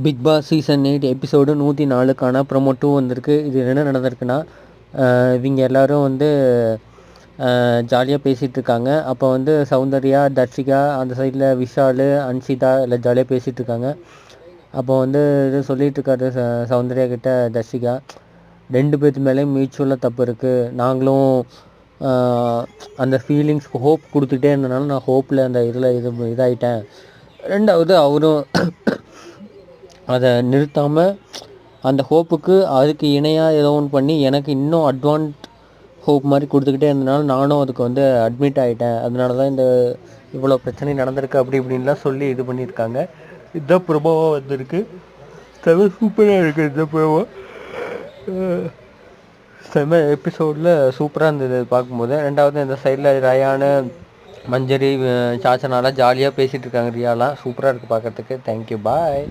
Big boss season 8 episode 104க்கான promo 2 வந்திருக்கு. இது என்ன நடந்திருக்குன்னா, இவங்க எல்லோரும் வந்து ஜாலியாக பேசிகிட்டு இருக்காங்க. அப்போ வந்து சௌந்தர்யா, தர்ஷிகா, அந்த சைடில் விஷால், அன்ஷிதா எல்லாம் ஜாலியாக பேசிகிட்டு இருக்காங்க. அப்போ வந்து இது சொல்லிகிட்டு இருக்காரு சௌந்தர்யா கிட்ட தர்ஷிகா, 2 பேர்த்து மேலேயும் மியூச்சுவலாக தப்பு இருக்குது. நாங்களும் அந்த ஃபீலிங்ஸ்க்கு ஹோப் கொடுத்துட்டே இருந்தனால நான் ஹோப்பில் அந்த இதாகிட்டேன். ரெண்டாவது அவரும் அதை நிறுத்தாமல் அந்த ஹோப்புக்கு அதுக்கு இணையாக ஏதோ ஒன்று பண்ணி எனக்கு இன்னும் அட்வான்ட் ஹோப் மாதிரி கொடுத்துக்கிட்டே இருந்தனால நானும் அதுக்கு வந்து அட்மிட் ஆகிட்டேன். அதனால தான் இந்த இவ்வளோ பிரச்சனை நடந்திருக்கு அப்படி இப்படின்லாம் சொல்லி இது பண்ணியிருக்காங்க. இதுதான் ப்ரோமோவாக வந்திருக்கு. சூப்பராக இருக்குது இந்த ப்ரோமோ. செம்ம எபிசோடில் சூப்பராக இருந்தது பார்க்கும்போது. ரெண்டாவது இந்த சைடில் ரயானு, மஞ்சரி, சாச்சனாலாம் ஜாலியாக பேசிகிட்டு இருக்காங்க. ரியாலாம் சூப்பராக இருக்குது பார்க்குறதுக்கு. தேங்க்யூ, பாய்.